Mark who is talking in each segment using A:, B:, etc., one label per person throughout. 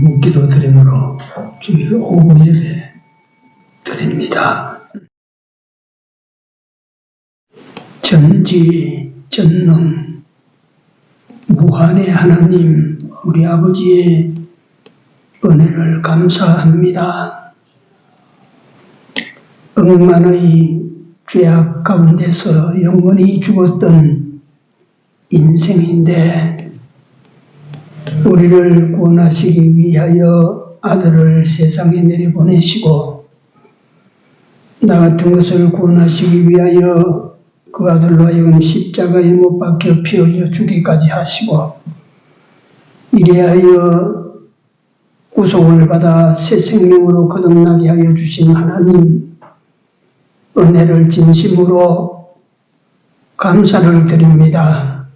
A: 묵기도 드림으로 주일 오후 예배 드립니다. 전지 전능 무한의 하나님 우리 아버지의 은혜를 감사합니다. 억만의 죄악 가운데서 영원히 죽었던 인생인데 우리를 구원하시기 위하여 아들을 세상에 내려보내시고 나 같은 것을 구원하시기 위하여 그 아들로 하여금 십자가에 못 박혀 피 흘려 죽기까지 하시고 이래하여 구속을 받아 새 생명으로 거듭나게 하여 주신 하나님 은혜를 진심으로 감사를 드립니다.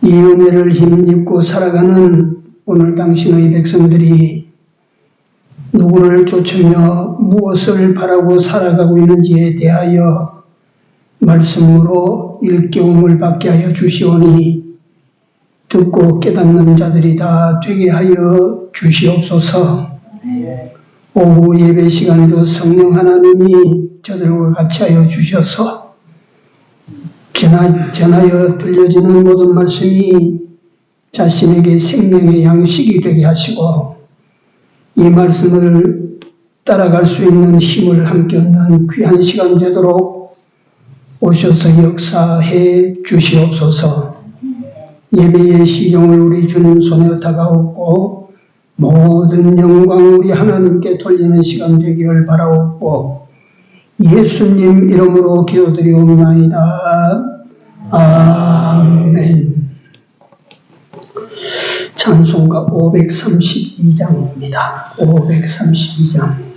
A: 이 은혜를 힘입고 살아가는 오늘 당신의 백성들이 누구를 쫓으며 무엇을 바라고 살아가고 있는지에 대하여 말씀으로 일깨움을 받게 하여 주시오니 듣고 깨닫는 자들이 다 되게 하여 주시옵소서. 오후 예배 시간에도 성령 하나님이 저들과 같이 하여 주셔서 전하여 들려지는 모든 말씀이 자신에게 생명의 양식이 되게 하시고 이 말씀을 따라갈 수 있는 힘을 함께 얻는 귀한 시간 되도록 오셔서 역사해 주시옵소서. 예배의 시종을 우리 주님 손에 다가오고 모든 영광 우리 하나님께 돌리는 시간 되기를 바라옵고 예수님 이름으로 기도드리옵나이다. 아멘. 찬송가 532장입니다. 532장.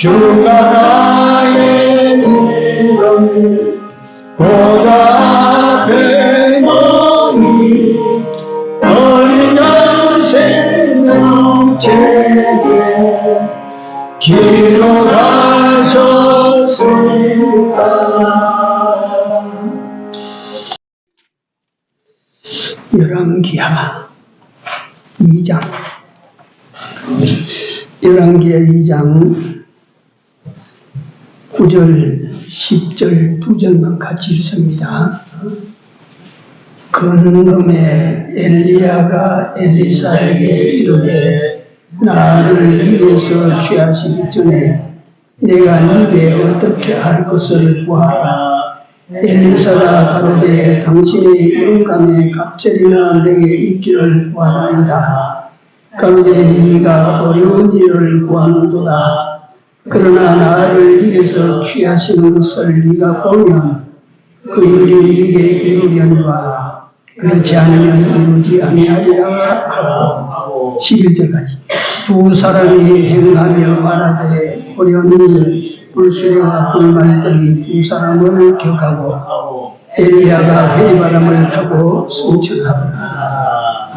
A: 주가 나의 이름 보좌 앞에 너희 어린 양 생명책에 기록하셨으니까. 열왕기하 2장 열왕기하 2장 9절, 10절, 2절만 같이 읽습니다. 그놈의 엘리야가 엘리사에게 이르되 나를 입에서 취하시기 전에 내가 네게 어떻게 할 것을 구하라. 엘리사가 가로되 당신의 영감의 갑절이나 내게 있기를 구하나이다. 가로되 네가 어려운 일을 구하는도다. 그러나 나를 입에서 취하시는 것을 네가 보면 그 일이 네게 이루려니와 그렇지 않으면 이루지 아니하리라 하고 11절까지 두 사람이 행하며 말하되 보려니 불수레와 불말들이 두 사람을 격하고 엘리야가 회리바람을 타고 승천하더라.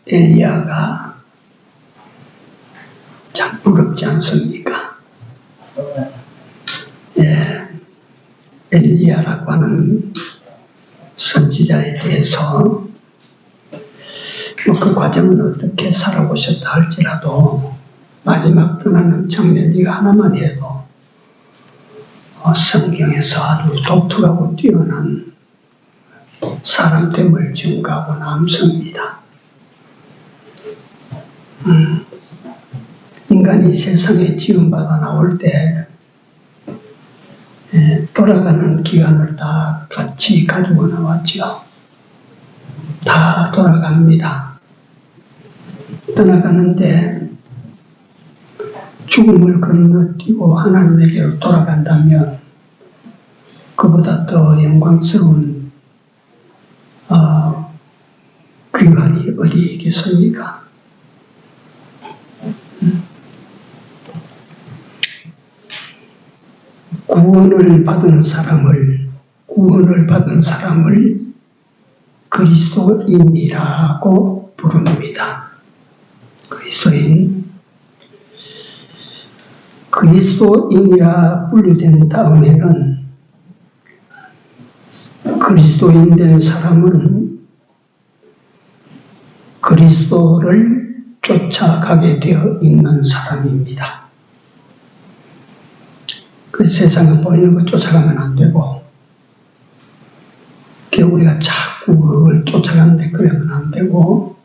A: 엘리야가 참 부럽지 않습니까? 예, 엘리야라고 하는 선지자에 대해서 그 과정은 어떻게 살아보셨다 할지라도 마지막 떠나는 장면 이거 하나만 해도 성경에서 아주 독특하고 뛰어난 사람됨을 증거하고 남습니다. 인간이 세상에 지음받아 나올 때 돌아가는 기간을 다 같이 가지고 나왔죠. 다 돌아갑니다. 떠나가는데 죽음을 건너뛰고 하나님에게로 돌아간다면 그보다 더 영광스러운 귀환이 어디 있겠습니까? 구원을 받은 사람을 그리스도인이라고 부릅니다. 그리스도인이라 분류된 다음에는 그리스도인 된 사람은 그리스도를 쫓아가게 되어 있는 사람입니다. 그 세상에 보이는 거 쫓아가면 안 되고, 우리가 자꾸 그걸 쫓아가는데 그러면 안 되고,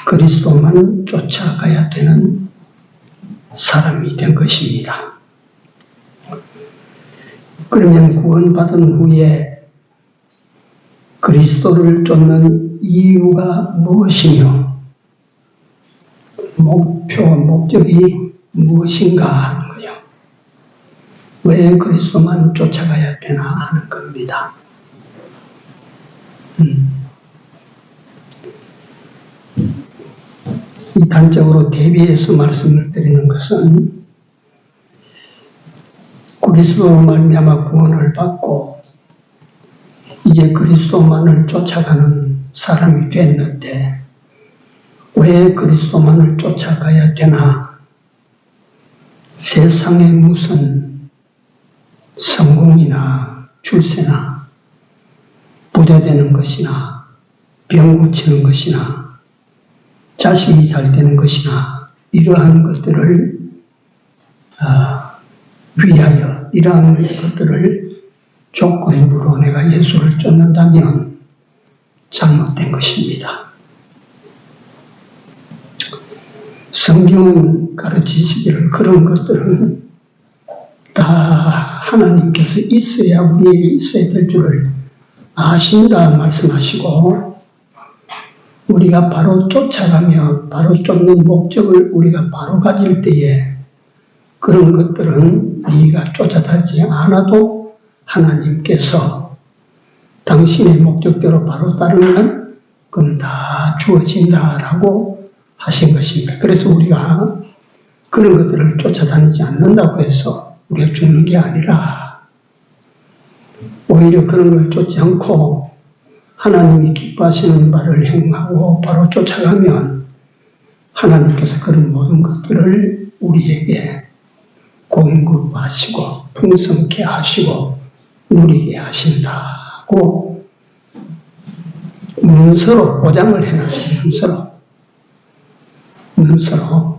A: 그리스도만 쫓아가야 되는 사람이 된 것입니다. 그러면 구원받은 후에 그리스도를 쫓는 이유가 무엇이며 목적이 무엇인가 하는 거예요. 왜 그리스도만 쫓아가야 되나 하는 겁니다. 이 단적으로 대비해서 말씀을 드리는 것은 그리스도로 말미암아 구원을 받고 이제 그리스도만을 쫓아가는 사람이 됐는데 왜 그리스도만을 쫓아가야 되나? 세상에 무슨 성공이나 출세나 부자 되는 것이나 병 고치는 것이나 자식이 잘 되는 것이나 이러한 것들을 위하여 이러한 것들을 조건부로 내가 예수를 쫓는다면 잘못된 것입니다. 성경은 가르치시기를 그런 것들은 다 하나님께서 있어야 우리에게 있어야 될 줄을 아신다 말씀하시고 우리가 바로 쫓아가며 바로 쫓는 목적을 우리가 바로 가질 때에 그런 것들은 네가 쫓아다니지 않아도 하나님께서 당신의 목적대로 바로 따르면 그건 다 주어진다라고 하신 것입니다. 그래서 우리가 그런 것들을 쫓아다니지 않는다고 해서 우리가 죽는 게 아니라 오히려 그런 걸 쫓지 않고 하나님이 기뻐하시는 바를 행하고 바로 쫓아가면 하나님께서 그런 모든 것들을 우리에게 공급하시고 풍성케 하시고 누리게 하신다고 문서로 보장을 해놨어요. 문서로.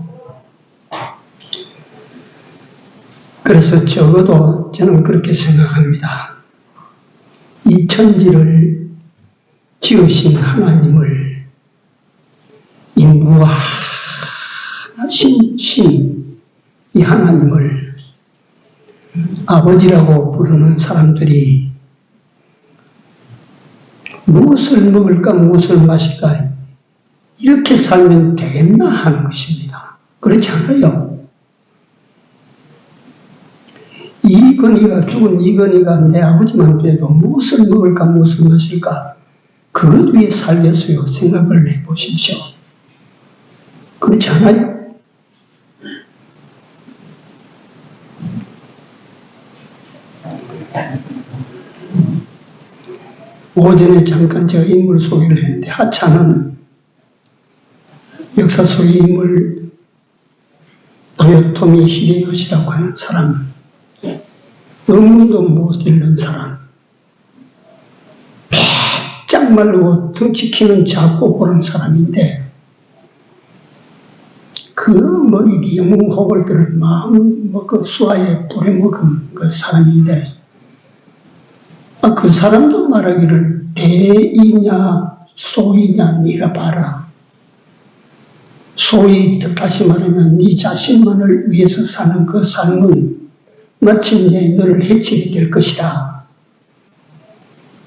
A: 그래서 적어도 저는 그렇게 생각합니다. 이 천지를 지으신 하나님을 이 무한하신 이 하나님을 아버지라고 부르는 사람들이 무엇을 먹을까 무엇을 마실까 이렇게 살면 되겠나 하는 것입니다. 그렇지 않아요. 이건희가 죽은 이건희가 내 아버지만 돼도 무엇을 먹을까 무엇을 마실까 그것 위에 살겠어요. 생각을 해보십시오. 그렇지 않아요? 오전에 잠깐 제가 인물 소개를 했는데 하찮은 역사 속의 인물 도요토미 히데요시라고 하는 사람, 논문도 못 읽는 사람, 바짝 말르고 덩치 키는 작고 그런 사람인데 이 영웅호걸 들은 마음 그 수하에 뿌려먹은 그 사람인데 그 사람도 말하기를 대이냐 소이냐 네가 봐라. 소위 다시 말하면 네 자신만을 위해서 사는 그 삶은 마침내 너를 해치게 될 것이다.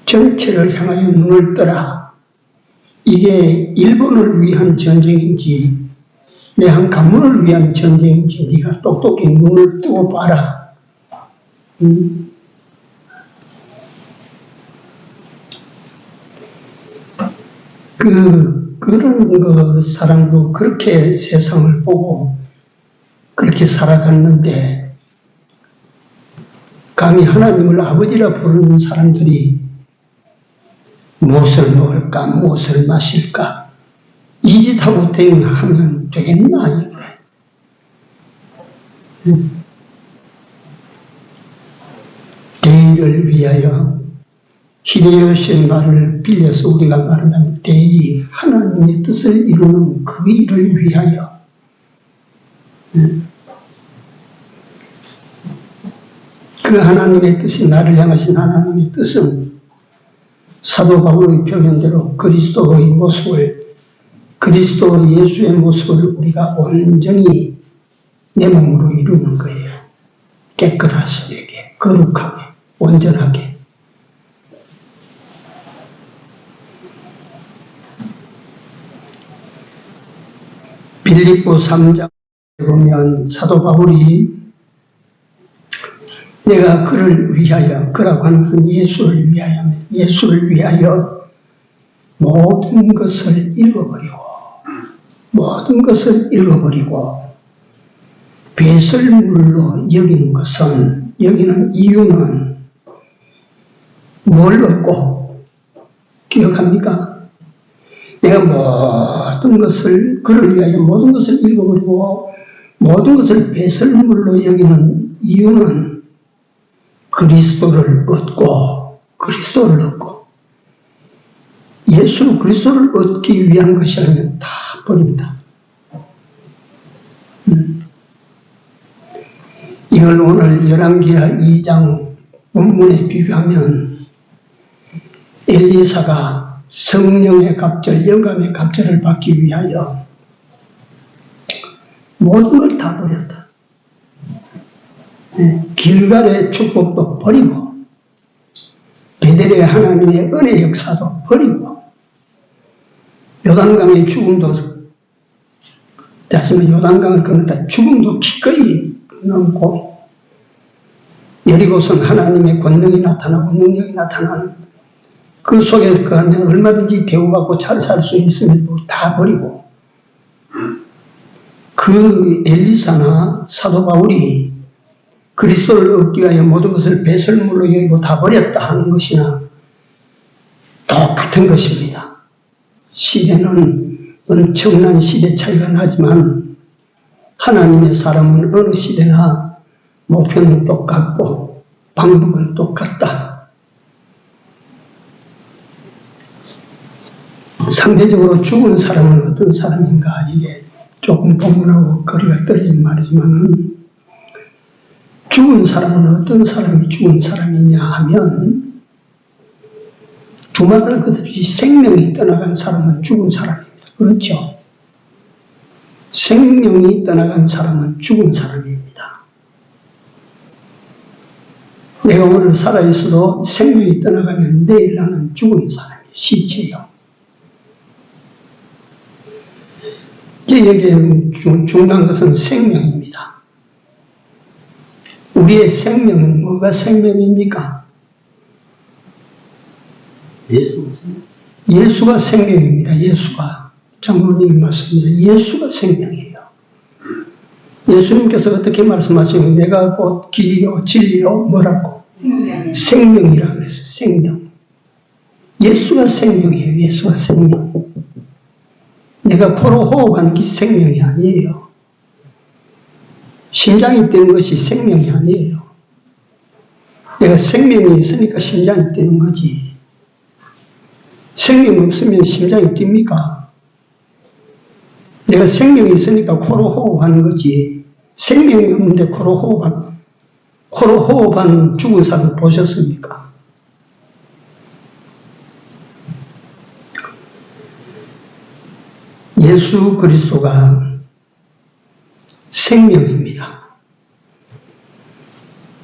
A: 전체를 향하여 눈을 떠라. 이게 일본을 위한 전쟁인지 내 한 가문을 위한 전쟁인지 네가 똑똑히 눈을 뜨고 봐라. 그런 그 사람도 그렇게 세상을 보고 그렇게 살아갔는데 감히 하나님을 아버지라 부르는 사람들이 무엇을 먹을까 무엇을 마실까 이 짓하고 대응하면 되겠나 이게. 대의를 위하여 히데요시의 말을 빌려서 우리가 말한다면 대의, 하나님의 뜻을 이루는 그 일을 위하여 그 하나님의 뜻이 나를 향하신 하나님의 뜻은 사도 바울의 표현대로 그리스도의 모습을 그리스도 예수의 모습을 우리가 온전히 내 몸으로 이루는 거예요. 깨끗하시게, 거룩하게, 온전하게. 빌립보 3장에 보면 사도 바울이 내가 그를 위하여, 그라고 하는 것은 예수를 위하여 모든 것을 잃어버리고 배설물로 여기는 이유는 뭘 얻고 기억합니까? 내가 모든 것을 그를 위하여 모든 것을 잃어버리고 모든 것을 배설물로 여기는 이유는 그리스도를 얻고 예수 그리스도를 얻기 위한 것이 아니면 다 버린다. 이걸 오늘 열왕기하 2장 본문에 비교하면 엘리사가 성령의 갑절, 영감의 갑절을 받기 위하여 모든 걸 다 버렸다. 길갈의 축복도 버리고 베델의 하나님의 은혜 역사도 버리고 요단강의 죽음도 됐으면 요단강을 건너다 죽음도 기꺼이 넘고 여리고선 하나님의 권능이 나타나고 능력이 나타나는 그 속에 그 안에 얼마든지 대우받고 잘 살 수 있음에도 다 버리고 그 엘리사나 사도 바울이 그리스도를 얻기 위하여 모든 것을 배설물로 여기고 다 버렸다 하는 것이나 똑같은 것입니다. 시대는 엄청난 시대 차이가 나지만 하나님의 사람은 어느 시대나 목표는 똑같고 방법은 똑같다. 상대적으로 죽은 사람은 어떤 사람인가 이게 조금 본문하고 거리가 떨어진 말이지만 죽은 사람은 어떤 사람이 죽은 사람이냐 하면 두말할 것 없이 생명이 떠나간 사람은 죽은 사람입니다. 그렇죠? 생명이 떠나간 사람은 죽은 사람입니다. 내가 오늘 살아있어도 생명이 떠나가면 내일 나는 죽은 사람이에요. 시체요. 여기에 중요한 것은 생명입니다. 우리의 생명은 뭐가 생명입니까? 예수가 생명입니다. 예수가. 장로님이 말씀입니다. 예수가 생명이에요. 예수님께서 어떻게 말씀하시면 내가 곧 길이요 진리요 뭐라고? 생명이라고 그랬어요. 생명. 예수가 생명이에요. 예수가 생명. 내가 코로 호흡하는 게 생명이 아니에요. 심장이 뛰는 것이 생명이 아니에요. 내가 생명이 있으니까 심장이 뛰는 거지. 생명 없으면 심장이 뜁니까? 내가 생명이 있으니까 코로 호흡하는 거지. 생명이 없는데 코로 호흡한 죽은 사람 보셨습니까? 예수 그리스도가 생명입니다.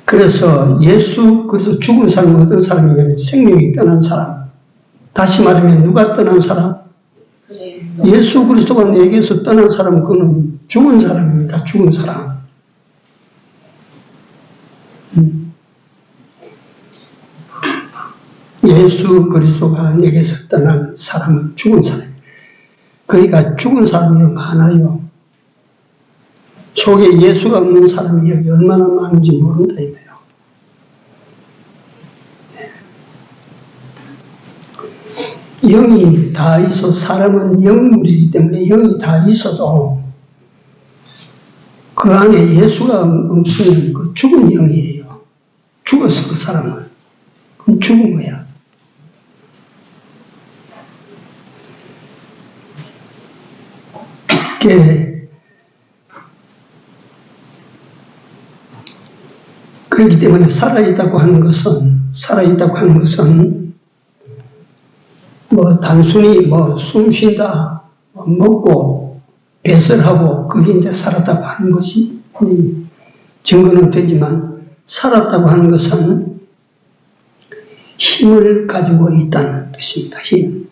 A: 그래서 예수 그리스도 죽은 사람은 어떤 사람이냐면 생명이 떠난 사람. 다시 말하면 누가 떠난 사람? 예수 그리스도가 내게서 떠난 사람은 그는 죽은 사람입니다. 죽은 사람. 예수 그리스도가 내게서 떠난 사람은 죽은 사람. 그러니까 죽은 사람이 많아요. 속에 예수가 없는 사람이 여기 얼마나 많은지 모른다 이거예요. 영이 다 있어도 사람은 영물이기 때문에 영이 다 있어도 그 안에 예수가 없으면 그 죽은 영이에요. 죽었어 그 사람은. 그건 죽은 거야. 그렇기 때문에 살아있다고 하는 것은 뭐 단순히 뭐 숨 쉰다, 뭐 먹고 배설하고 그게 이제 살았다고 하는 것이 증거는 되지만 살았다고 하는 것은 힘을 가지고 있다는 뜻입니다. 힘.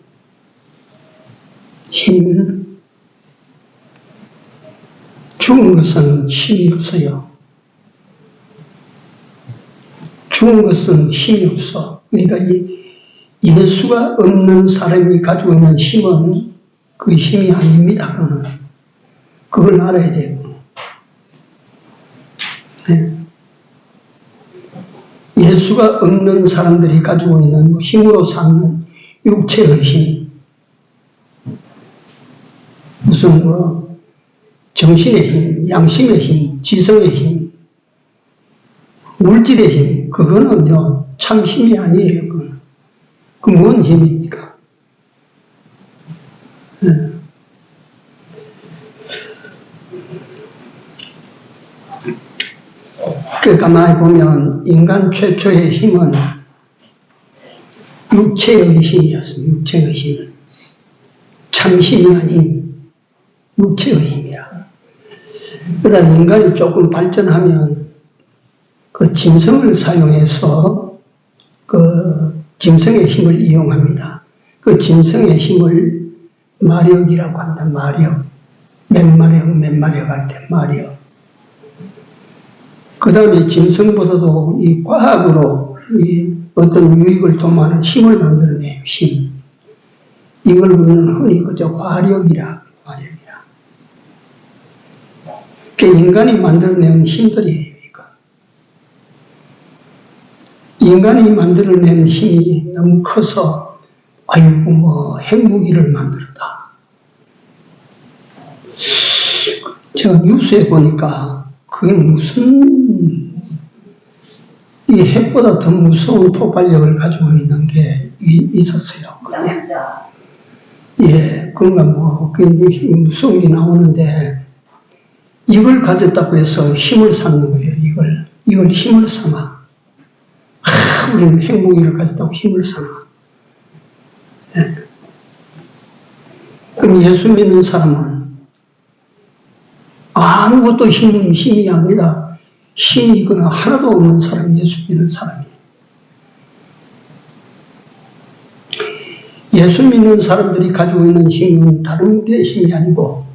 A: 죽은 것은 힘이 없어요. 죽은 것은 힘이 없어. 그러니까 예수가 없는 사람이 가지고 있는 힘은 그 힘이 아닙니다. 그걸 알아야 돼요. 네. 예수가 없는 사람들이 가지고 있는 힘으로 삼는 육체의 힘, 무슨 정신의 힘, 양심의 힘, 지성의 힘, 물질의 힘, 그거는요, 참 힘이 아니에요. 그 뭔 힘입니까? 네. 가만히 보면 인간 최초의 힘은 육체의 힘이었습니다. 육체의 힘. 참 힘이 아닌 육체의 힘이야. 그러다 인간이 조금 발전하면 그 짐승을 사용해서 그 짐승의 힘을 이용합니다. 그 짐승의 힘을 마력이라고 한다. 마력. 몇 마력 할 때 마력. 그 다음에 짐승보다도 이 과학으로 이 어떤 유익을 도모하는 힘을 만들어내요. 힘. 이걸 우리는 흔히 그저 화력이라. 그 인간이 만들어낸 힘들이에요. 인간이 만들어낸 힘이 너무 커서 아이고 뭐 핵무기를 만들었다. 제가 뉴스에 보니까 그게 무슨 이 핵보다 더 무서운 폭발력을 가지고 있는 게 있었어요. 예, 그런가 뭐 그게 무서운 게 나오는데 이걸 가졌다고 해서 힘을 삼는 거예요. 이걸 힘을 삼아. 우리는 핵무기를 가졌다고 힘을 삼아. 네. 그럼 예수 믿는 사람은 아무것도 힘이 아니라 힘이 있거나 하나도 없는 사람이 예수 믿는 사람이에요. 예수 믿는 사람들이 가지고 있는 힘은 다른 게 힘이 아니고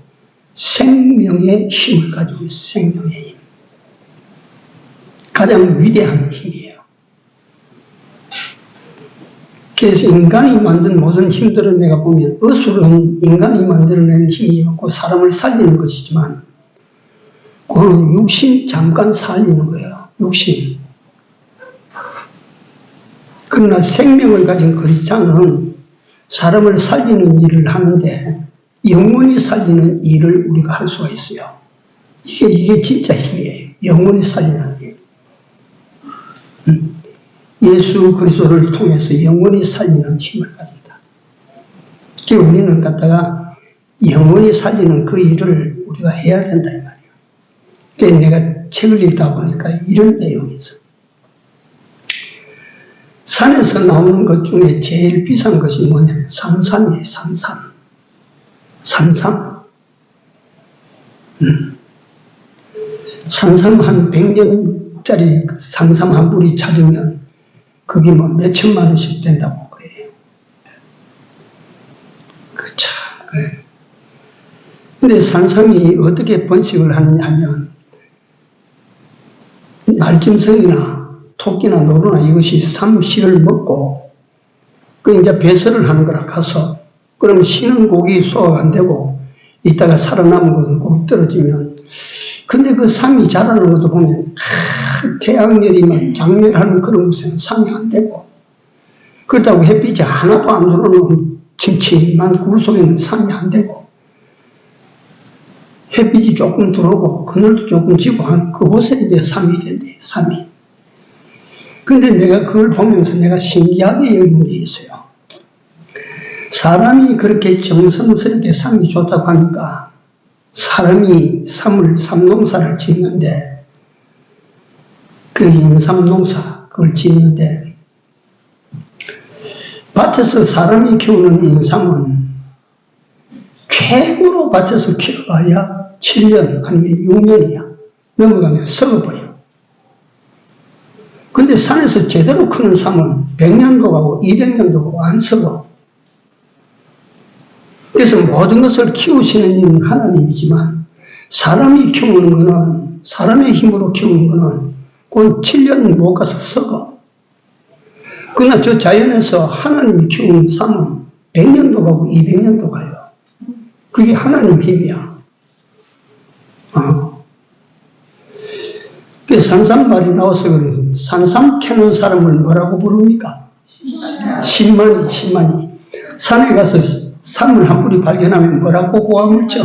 A: 생명의 힘을 가지고 있어요. 생명의 힘. 가장 위대한 힘이에요. 그래서 인간이 만든 모든 힘들은 내가 보면 의술은 인간이 만들어낸 힘이었고 사람을 살리는 것이지만 그거는 육신 잠깐 살리는 거예요. 육신. 그러나 생명을 가진 그리스도는 사람을 살리는 일을 하는데 영원히 살리는 일을 우리가 할 수가 있어요. 이게 진짜 힘이에요. 영원히 살리는 일. 예수 그리스도를 통해서 영원히 살리는 힘을 가진다. 그러니까 우리는 갖다가 영원히 살리는 그 일을 우리가 해야 된다 이 말이에요. 그래서 내가 책을 읽다 보니까 이런 내용이 있어요. 산에서 나오는 것 중에 제일 비싼 것이 뭐냐면 산삼이에요. 산삼. 산삼 한 100년짜리 산삼 한 뿌리 찾으면 그게 뭐 몇천만 원씩 된다고 그래요. 그쵸. 근데 산삼이 어떻게 번식을 하느냐 하면 날짐승이나 토끼나 노루나 이것이 삼씨를 먹고 그 이제 배설을 하는 거라 가서 그럼 쉬는 고기 소화가 안 되고 이따가 살아남은 것은 고기 떨어지면 근데 그 삼이 자라는 것도 보면 태양열이면 장렬하는 그런 곳에는 삼이 안 되고 그렇다고 햇빛이 하나도 안 들어오는 침침한 굴 속에는 삼이 안 되고 햇빛이 조금 들어오고 그늘도 조금 지고 한 그곳에 이제 삼이 된대. 삼이. 근데 내가 그걸 보면서 내가 신기하게 여긴 게 있어요. 사람이 그렇게 정성스럽게 삼이 좋다고 하니까 사람이 삼농사를 짓는데 그 인삼농사 그걸 짓는데 밭에서 사람이 키우는 인삼은 최고로 밭에서 키워봐야 7년 아니면 6년이야. 넘어가면 썩어버려. 근데 산에서 제대로 크는 삼은 100년도 가고 200년도 가고 안 썩어. 그래서 모든 것을 키우시는 이는 하나님이지만 사람이 키우는 거는 사람의 힘으로 키우는 거는 그 7년 못 가서 썩어. 그러나 저 자연에서 하나님이 키우는 삼은 100년도 가고 200년도 가요. 그게 하나님 힘이야. 그 산삼말이 나와서 그러는 산삼 캐는 사람을 뭐라고 부릅니까? 신만이. 산에 가서 삼을 한 뿌리 발견하면 뭐라고 고함을쳐?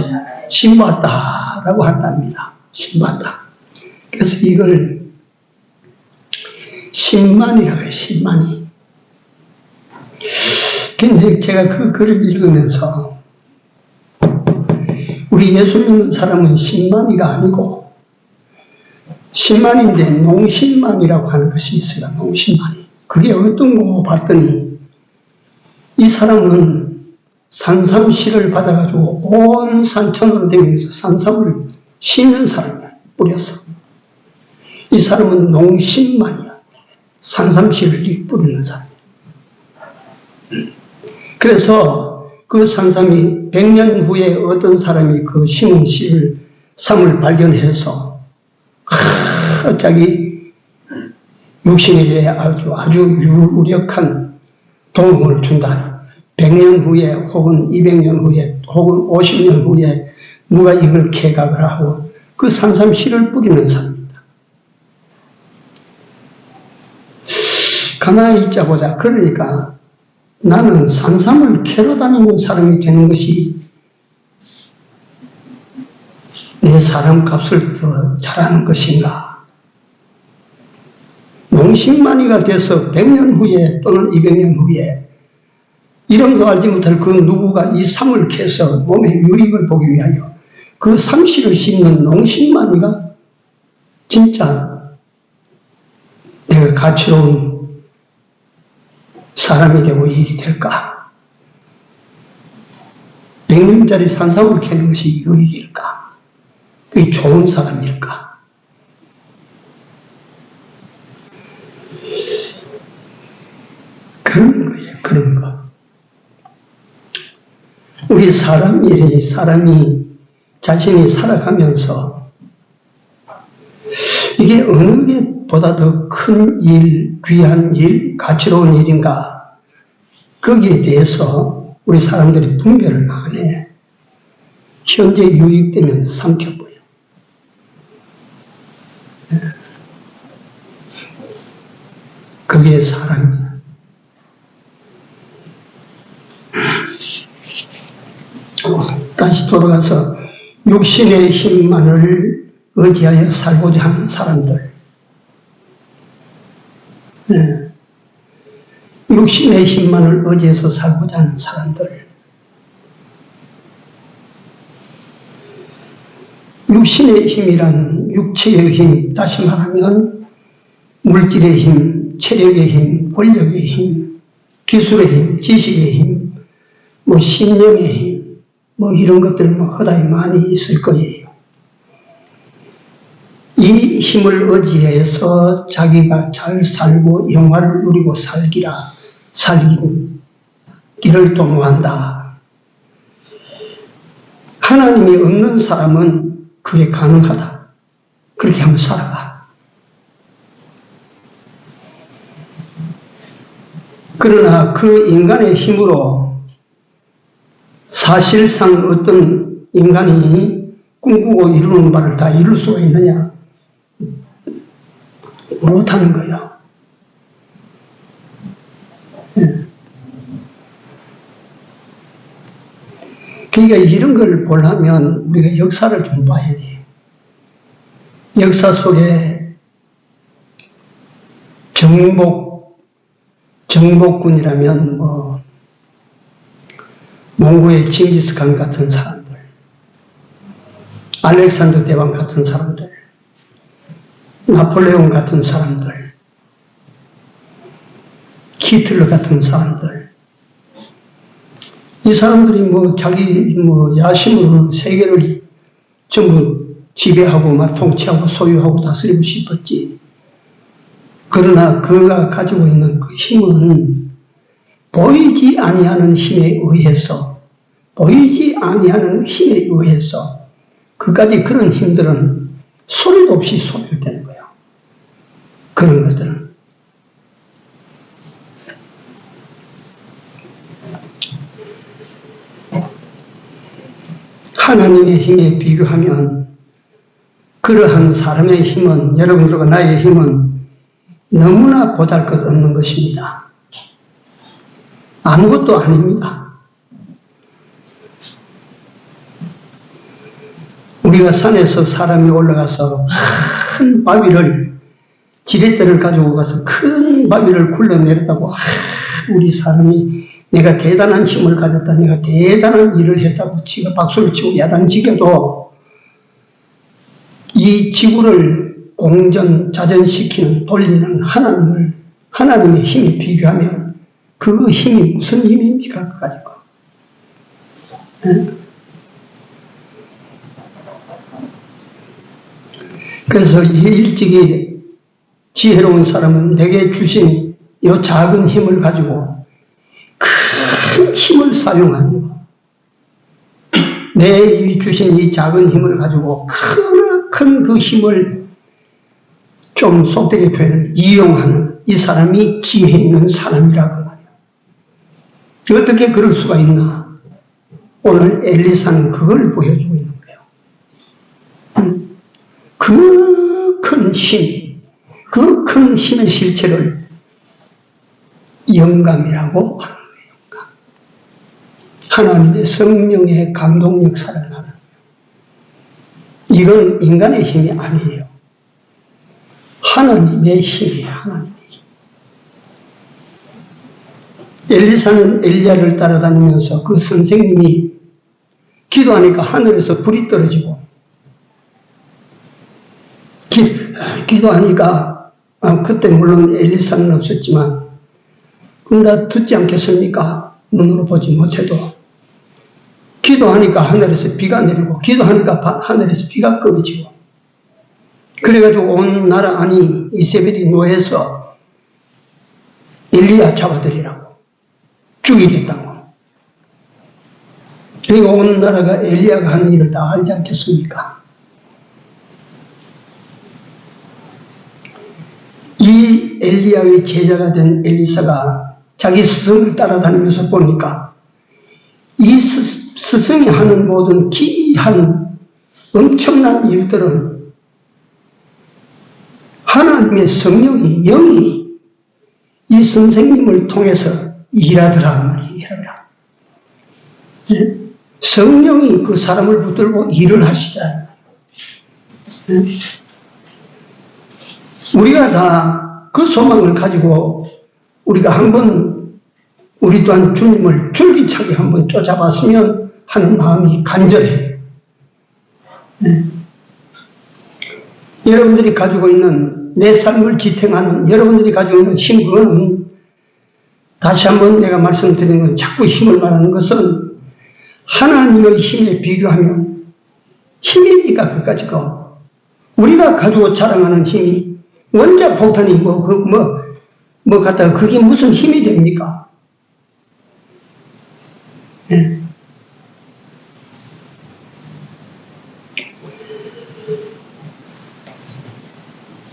A: 신봤다라고 한답니다. 신봤다. 그래서 이걸 신만이라고 해요. 신만이. 근데 제가 그 글을 읽으면서 우리 예수 믿는 사람은 신만이가 아니고 신만인데 농신만이라고 하는 것이 있어요. 농신만이. 그게 어떤 거 봤더니 이 사람은 산삼씨를 받아가지고 온 산천으로 다니면서 산삼을 씻는 사람이야. 뿌려서. 이 사람은 농신만이야. 산삼씨를 뿌리는 사람. 그래서 그 산삼이 100년 후에 어떤 사람이 그 심은 씨를 삼을 발견해서 자기 육신에 아주 유력한 도움을 준다. 100년 후에 혹은 200년 후에 혹은 50년 후에 누가 이걸 개각을 하고 그 산삼 씨를 뿌리는 사람입니다. 가만히 있자 보자. 그러니까 나는 산삼을 캐러 다니는 사람이 되는 것이 내 사람 값을 더 잘하는 것인가? 농신만이가 돼서 100년 후에 또는 200년 후에 이름도 알지 못할 그 누구가 이 삼을 캐서 몸에 유익을 보기 위하여 그 삼씨를 씹는 농신만이가 진짜 내가 가치로운 사람이 되고 일이 될까? 100년짜리 산삼을 캐는 것이 유익일까? 그게 좋은 사람일까? 그런 거예요, 그런 거. 우리 사람이 자신이 살아가면서 이게 어느 게 보다 더 큰 일, 귀한 일, 가치로운 일인가? 거기에 대해서 우리 사람들이 분별을 안 해. 현재 유익되면 삼켜버려. 그게 사람이야. 다시 돌아가서 육신의 힘만을 의지하여 살고자 하는 사람들. 네. 육신의 힘만을 의지해서 살고자 하는 사람들. 육신의 힘이란 육체의 힘, 다시 말하면 물질의 힘, 체력의 힘, 권력의 힘, 기술의 힘, 지식의 힘, 신념의 힘, 이런 것들 허다히 많이 있을 거예요. 이 힘을 의지해서 자기가 잘 살고 영화를 누리고 살기를 도모한다. 하나님이 없는 사람은 그게 가능하다. 그렇게 한번 살아봐. 그러나 그 인간의 힘으로 사실상 어떤 인간이 꿈꾸고 이루는 바를 다 이룰 수가 있느냐? 못하는 거예요. 네. 그러니까 이런 걸 보려면 우리가 역사를 좀 봐야 돼요. 역사 속에 정복군이라면 몽고의 징기스칸 같은 사람들, 알렉산더 대왕 같은 사람들, 나폴레옹 같은 사람들, 히틀러 같은 사람들, 이 사람들이 자기 야심으로는 세계를 전부 지배하고 통치하고 소유하고 다스리고 싶었지. 그러나 그가 가지고 있는 그 힘은 보이지 아니하는 힘에 의해서 그까지 그런 힘들은 소리도 없이 소멸되는 거예요. 그런 것들은. 하나님의 힘에 비교하면 그러한 사람의 힘은, 여러분들과 나의 힘은 너무나 보잘것없는 것입니다. 아무것도 아닙니다. 우리가 산에서 사람이 올라가서 큰 바위를, 지렛대를 가지고 가서 큰 바위를 굴러내렸다고, 우리 사람이 내가 대단한 힘을 가졌다, 내가 대단한 일을 했다고 지가 박수를 치고 야단지겨도 이 지구를 자전시키는, 돌리는 하나님의 힘에 비교하면 그 힘이 무슨 힘입니까? 그 가지고. 네? 그래서 일찍이 지혜로운 사람은 내게 주신 이 작은 힘을 가지고 큰 힘을 사용하는 거. 내 주신 이 작은 힘을 가지고 큰 그 힘을 좀 속되게 표현을 이용하는 이 사람이 지혜 있는 사람이라고 말이야. 어떻게 그럴 수가 있나? 오늘 엘리사는 그걸 보여주고 있는 거예요. 그 큰 힘, 그 큰 힘의 실체를 영감이라고 하는 거예요. 하나님의 성령의 감동 역사를 하는 거예요. 이건 인간의 힘이 아니에요. 하나님의 힘이에요. 하나님의 힘. 엘리사는 엘리야를 따라다니면서 그 선생님이 기도하니까 하늘에서 불이 떨어지고, 기도하니까 그때 물론 엘리사는 없었지만 나 듣지 않겠습니까? 눈으로 보지 못해도 기도하니까 하늘에서 비가 내리고, 기도하니까 하늘에서 비가 끊어지고, 그래가지고 온 나라 안이 이세벨이 노해서 엘리야 잡아들이라고, 죽이겠다고. 그리고 온 나라가 엘리야가 한 일을 다 알지 않겠습니까? 엘리야의 제자가 된 엘리사가 자기 스승을 따라다니면서 보니까 이 스승이 하는 모든 기이한 엄청난 일들은 하나님의 성령이, 영이 이 선생님을 통해서 일하더라 말이에요. 일하더라. 성령이 그 사람을 붙들고 일을 하시더라. 우리가 다 그 소망을 가지고 우리가 한번 우리 또한 주님을 줄기차게 한번 쫓아봤으면 하는 마음이 간절해요. 여러분들이 가지고 있는 내 삶을 지탱하는 여러분들이 가지고 있는 힘, 그거는 다시 한번 내가 말씀드리는 건 자꾸 힘을 말하는 것은 하나님의 힘에 비교하면 힘입니까? 그까지가 우리가 가지고 자랑하는 힘이 원자 폭탄이 갖다가 그게 무슨 힘이 됩니까? 네.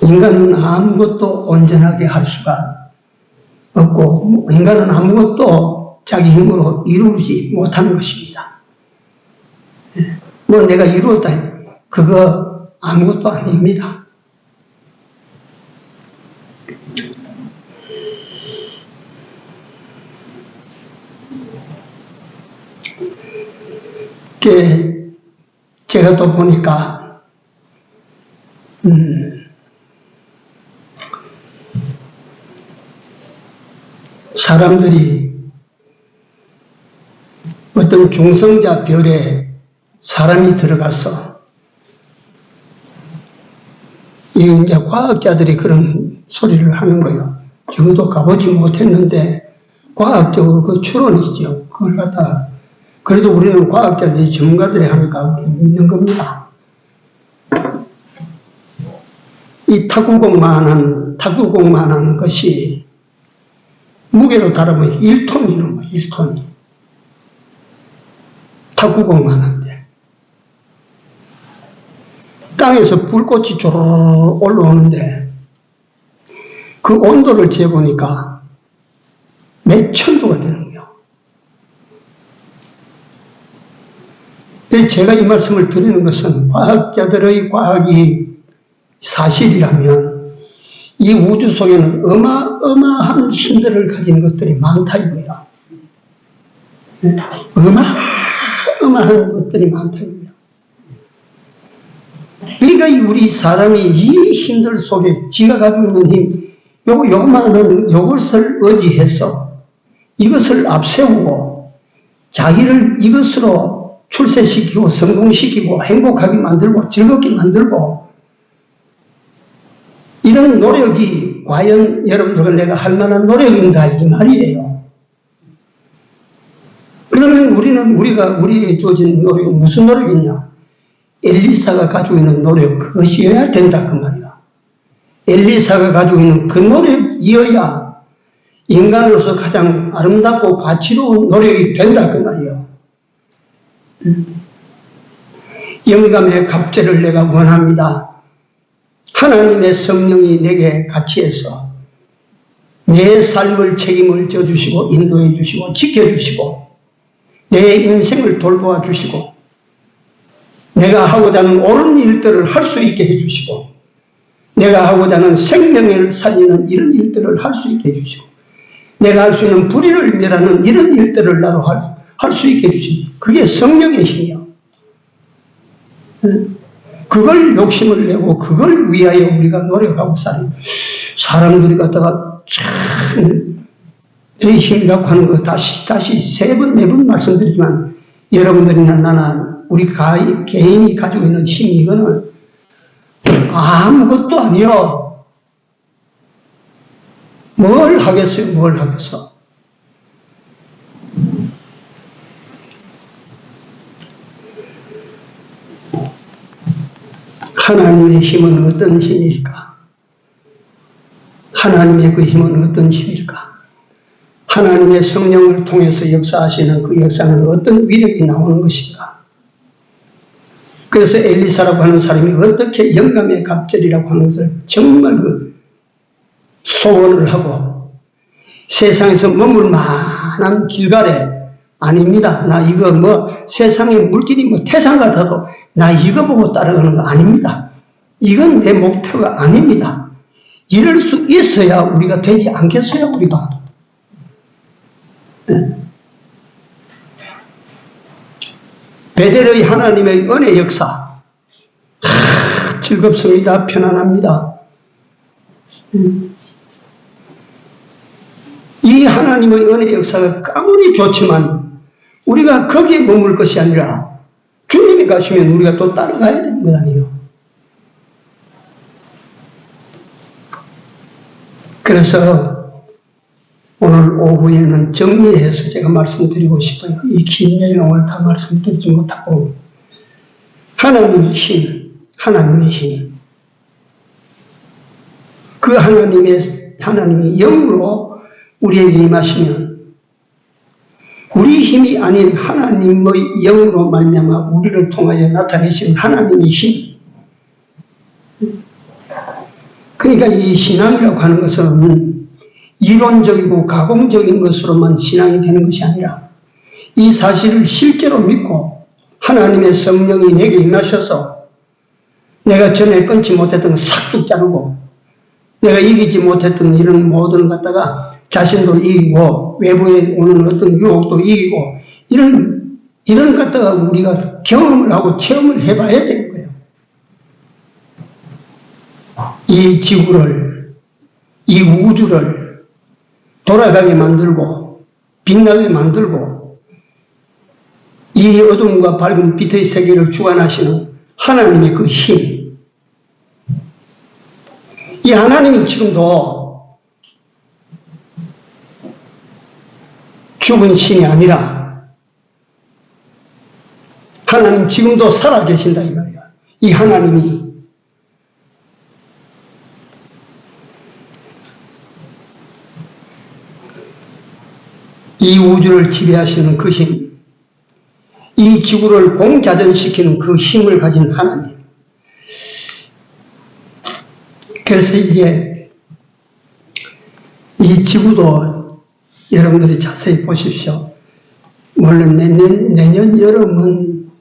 A: 인간은 아무것도 온전하게 할 수가 없고, 인간은 아무것도 자기 힘으로 이루지 못하는 것입니다. 뭐 내가 이루었다, 그거 아무것도 아닙니다. 제가 또 보니까 사람들이 어떤 중성자 별에 사람이 들어가서 이제 과학자들이 그런 소리를 하는 거예요. 저도 가보지 못했는데 과학적으로 그 추론이죠. 그걸 갖다 그래도 우리는 과학자들이 전문가들이 하니까 우리 믿는 겁니다. 이 탁구공만한 것이 무게로 달아보면 1톤이는 거예요. 1톤. 탁구공만한데 땅에서 불꽃이 조르르 올라오는데 그 온도를 재보니까 몇 천도가 되는 거예요. 제가 이 말씀을 드리는 것은 과학자들의 과학이 사실이라면 이 우주 속에는 어마어마한 힘들을 가진 것들이 많다 이거야. 어마어마한 것들이 많다 이거야. 그러니까 우리 사람이 이 힘들 속에 지가 가지고 있는 힘, 요만한 요것을 의지해서 이것을 앞세우고 자기를 이것으로 출세시키고 성공시키고 행복하게 만들고 즐겁게 만들고 이런 노력이 과연 여러분들과 내가 할 만한 노력인가 이 말이에요. 그러면 우리에게 주어진 노력은 무슨 노력이냐? 엘리사가 가지고 있는 노력 그것이어야 된다 그 말이야. 엘리사가 가지고 있는 그 노력이어야 인간으로서 가장 아름답고 가치로운 노력이 된다 그 말이에요. 영감의 갑절을 내가 원합니다. 하나님의 성령이 내게 같이 해서 내 삶을 책임을 져주시고 인도해 주시고 지켜주시고 내 인생을 돌보아 주시고 내가 하고자 하는 옳은 일들을 할 수 있게 해주시고 내가 하고자 하는 생명을 살리는 이런 일들을 할 수 있게 해주시고 내가 할 수 있는 불의를 멸하는 이런 일들을 나도 할 수 있게 해주시고 그게 성령의 힘이야. 그걸 욕심을 내고 그걸 위하여 우리가 노력하고 사는 사람들이 갖다가 참 내 힘이라고 하는 거 다시 세 번, 네 번 말씀드리지만 여러분들이나 나나 우리 개인이 가지고 있는 힘이 이거는 아무것도 아니요. 뭘 하겠어요? 뭘 하겠어? 하나님의 힘은 어떤 힘일까? 하나님의 그 힘은 어떤 힘일까? 하나님의 성령을 통해서 역사하시는 그 역사는 어떤 위력이 나오는 것인가? 그래서 엘리사라고 하는 사람이 어떻게 영감의 갑절이라고 하는 것을 정말 소원을 하고 세상에서 머물 만한 길가래 아닙니다. 나 이거 세상의 물질이 태산 같아도 나 이거 보고 따라가는 거 아닙니다. 이건 내 목표가 아닙니다. 이럴 수 있어야 우리가 되지 않겠어요, 우리가. 네. 베델의 하나님의 은혜 역사. 즐겁습니다. 편안합니다. 이 하나님의 은혜 역사가 아무리 좋지만 우리가 거기에 머물 것이 아니라 주님이 가시면 우리가 또 따라가야 되는 것 아니에요. 그래서 오늘 오후에는 정리해서 제가 말씀드리고 싶어요. 이 긴 내용을 다 말씀드리지 못하고 하나님의 힘, 하나님의 힘. 그 하나님이 영으로 우리에게 임하시면 우리 힘이 아닌 하나님의 영으로 말미암아 우리를 통하여 나타내신 하나님의 힘. 그러니까 이 신앙이라고 하는 것은 이론적이고 가공적인 것으로만 신앙이 되는 것이 아니라 이 사실을 실제로 믿고 하나님의 성령이 내게 임하셔서 내가 전에 끊지 못했던 싹둑 자르고 내가 이기지 못했던 이런 모든 것 갖다가 자신도 이기고 외부에 오는 어떤 유혹도 이기고 이런 갖다가 우리가 경험을 하고 체험을 해봐야 되는 거예요. 이 지구를, 이 우주를 돌아가게 만들고 빛나게 만들고 이 어둠과 밝은 빛의 세계를 주관하시는 하나님의 그 힘. 이 하나님이 지금도 죽은 신이 아니라 하나님 지금도 살아계신다 이 말이야. 이 하나님이 이 우주를 지배하시는 그 힘, 이 지구를 공자전시키는 그 힘을 가진 하나님. 그래서 이 지구도 여러분들이 자세히 보십시오. 물론 내년 여름은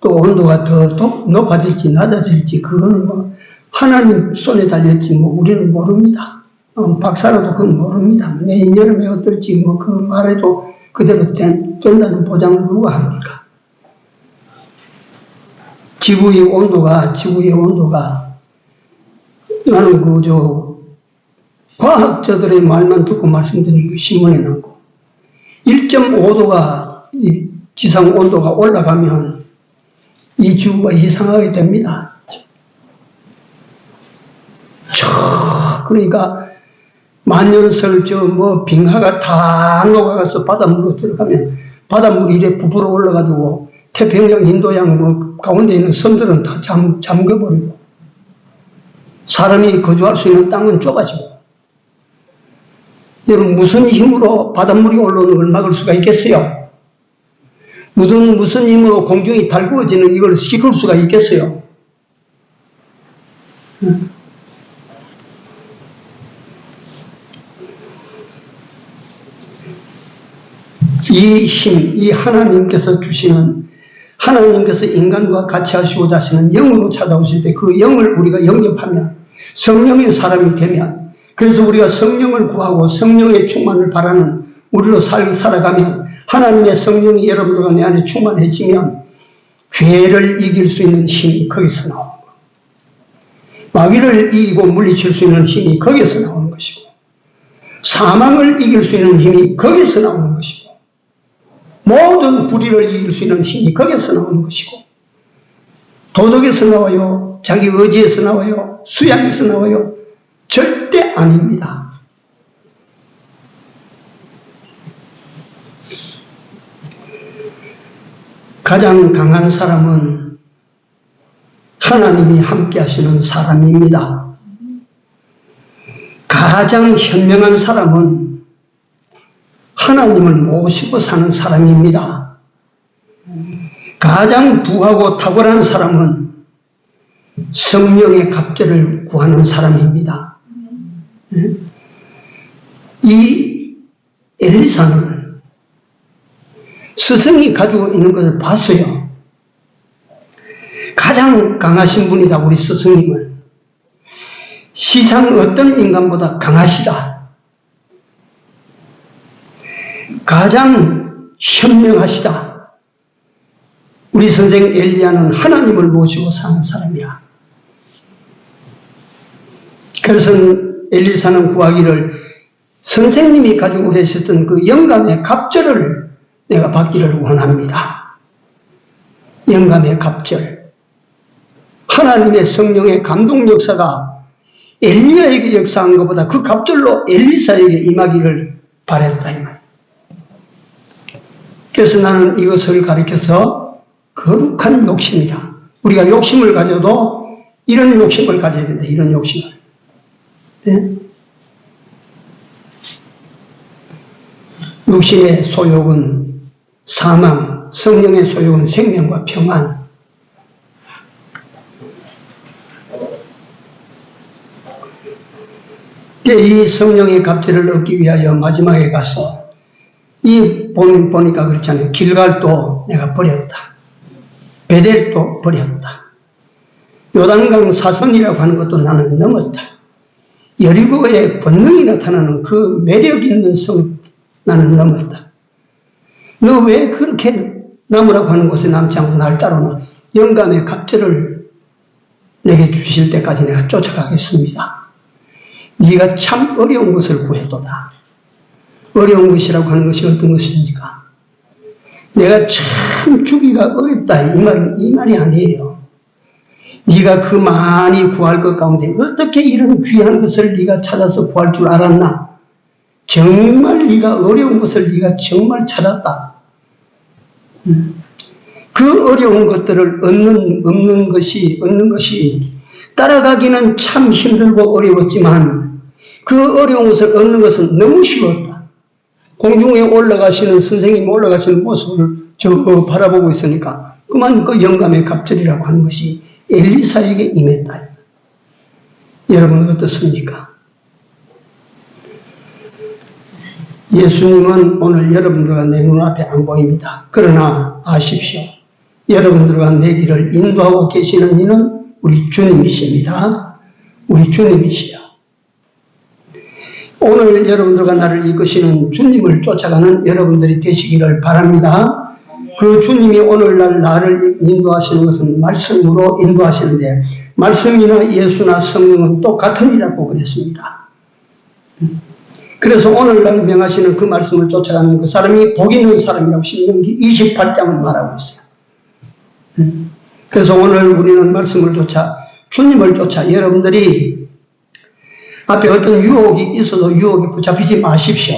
A: 또 온도가 더 높아질지 낮아질지 그거는 하나님 손에 달렸지 우리는 모릅니다. 박사라도 그건 모릅니다. 내년 여름에 어떨지 그 말해도 그대로 된다는 보장을 누가 합니까? 지구의 온도가 나는 과학자들의 말만 듣고 말씀드리는 게 신문에 나오고 1.5도가 지상 온도가 올라가면 이 지구가 이상하게 됩니다. 그러니까 만년설 빙하가 다 녹아가서 바닷물로 들어가면 바닷물이 이래 부풀어 올라가지고 태평양, 인도양 가운데 있는 섬들은 다 잠겨버리고 사람이 거주할 수 있는 땅은 좁아지고 여러분 무슨 힘으로 바닷물이 올라오는 걸 막을 수가 있겠어요? 무슨 힘으로 공중이 달구어지는 이걸 식을 수가 있겠어요? 이 힘, 이 하나님께서 주시는 하나님께서 인간과 같이 하시고자 하시는 영으로 찾아오실 때 그 영을 우리가 영접하면 성령의 사람이 되면 그래서 우리가 성령을 구하고 성령의 충만을 바라는 우리로 살아가면 하나님의 성령이 여러분들과 내 안에 충만해지면 죄를 이길 수 있는 힘이 거기서 나오는 거예요. 마귀를 이기고 물리칠 수 있는 힘이 거기서 나오는 것이고 사망을 이길 수 있는 힘이 거기서 나오는 것이고 모든 불의를 이길 수 있는 힘이 거기서 나오는 것이고 도덕에서 나와요. 자기 의지에서 나와요. 수양에서 나와요. 절대 아닙니다. 가장 강한 사람은 하나님이 함께 하시는 사람입니다. 가장 현명한 사람은 하나님을 모시고 사는 사람입니다. 가장 부하고 탁월한 사람은 성령의 갑절을 구하는 사람입니다. 이 엘리사는 스승이 가지고 있는 것을 봤어요. 가장 강하신 분이다, 우리 스승님은. 시상 어떤 인간보다 강하시다. 가장 현명하시다. 우리 선생 엘리야는 하나님을 모시고 사는 사람이야. 그래서 엘리사는 구하기를 선생님이 가지고 계셨던 그 영감의 갑절을 내가 받기를 원합니다. 영감의 갑절. 하나님의 성령의 감동 역사가 엘리야에게 역사한 것보다 그 갑절로 엘리사에게 임하기를 바랬다 이 말. 그래서 나는 이것을 가리켜서 거룩한 욕심이라. 우리가 욕심을 가져도 이런 욕심을 가져야 된다. 이런 욕심을. 네? 육신의 소욕은 사망, 성령의 소욕은 생명과 평안. 이 성령의 갑절을 얻기 위하여 마지막에 가서 보니까 그렇잖아요. 길갈도 내가 버렸다. 베델도 버렸다. 요단강 사선이라고 하는 것도 나는 넘었다. 여리고의 본능이 나타나는 그 매력 있는 성 나는 넘었다. 너 왜 그렇게 남으라고 하는 곳에 남지 않고 날 따르나? 영감의 갑절을 내게 주실 때까지 내가 쫓아가겠습니다. 네가 참 어려운 것을 구했도다. 어려운 것이라고 하는 것이 어떤 것입니까? 내가 참 주기가 어렵다. 이 말이 아니에요. 네가 그 많이 구할 것 가운데 어떻게 이런 귀한 것을 네가 찾아서 구할 줄 알았나? 정말 네가 어려운 것을 네가 정말 찾았다. 그 어려운 것들을 얻는 것이 따라가기는 참 힘들고 어려웠지만 그 어려운 것을 얻는 것은 너무 쉬웠다. 공중에 올라가시는 선생님 올라가시는 모습을 저 바라보고 있으니까 그만 그 영감의 갑절이라고 하는 것이 엘리사에게 임했다. 여러분은 어떻습니까? 예수님은 오늘 여러분들과 내 눈앞에 안 보입니다. 그러나 아십시오. 여러분들과 내 길을 인도하고 계시는 이는 우리 주님이십니다. 우리 주님이시여. 오늘 여러분들과 나를 이끄시는 주님을 쫓아가는 여러분들이 되시기를 바랍니다. 그 주님이 오늘날 나를 인도하시는 것은 말씀으로 인도하시는데 말씀이나 예수나 성령은 똑같으니라고 그랬습니다. 그래서 오늘날 명하시는 그 말씀을 쫓아가는 그 사람이 복 있는 사람이라고 신명기 28장을 말하고 있어요. 그래서 오늘 우리는 말씀을 쫓아 주님을 쫓아 여러분들이 앞에 어떤 유혹이 있어도 유혹에 붙잡히지 마십시오.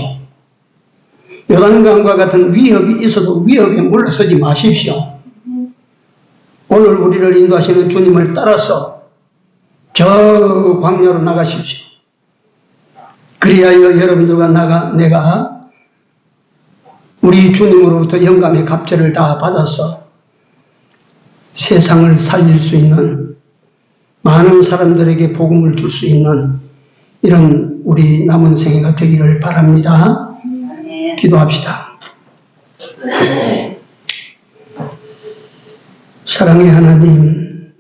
A: 요단강과 같은 위협이 있어도 위협에 물러서지 마십시오. 오늘 우리를 인도하시는 주님을 따라서 저 광야로 나가십시오. 그리하여 여러분들과 내가 우리 주님으로부터 영감의 갑절을 다 받아서 세상을 살릴 수 있는 많은 사람들에게 복음을 줄 수 있는 이런 우리 남은 생애가 되기를 바랍니다. 기도합시다. 사랑의 하나님,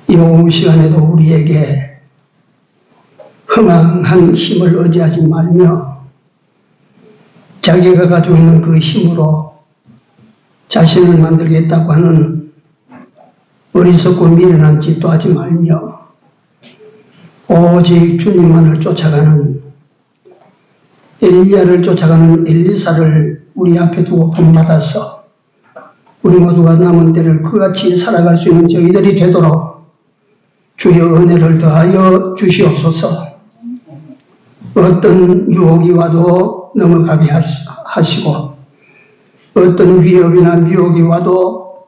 A: 이 오후 시간에도 우리에게 허망한 힘을 의지하지 말며 자기가 가지고 있는 그 힘으로 자신을 만들겠다고 하는 어리석고 미련한 짓도 하지 말며 오직 주님만을 쫓아가는 엘리야를 쫓아가는 엘리사를 우리 앞에 두고 본받아서 우리 모두가 남은 때를 그같이 살아갈 수 있는 저희들이 되도록 주의 은혜를 더하여 주시옵소서. 어떤 유혹이 와도 넘어가게 하시고 어떤 위협이나 미혹이 와도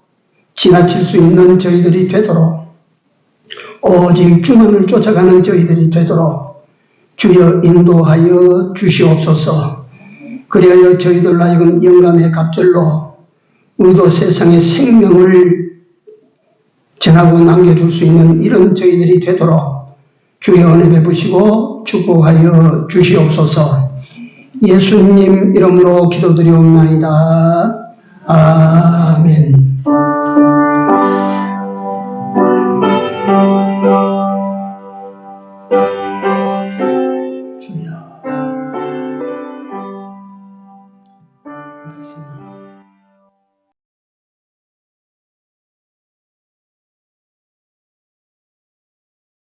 A: 지나칠 수 있는 저희들이 되도록 오직 주만을 쫓아가는 저희들이 되도록 주여 인도하여 주시옵소서. 그리하여 저희들 하여금 영감의 갑절로 우리도 세상에 생명을 전하고 남겨줄 수 있는 이런 저희들이 되도록 주여 은혜 베푸시고 축복하여 주시옵소서. 예수님 이름으로 기도드리옵나이다. 아멘.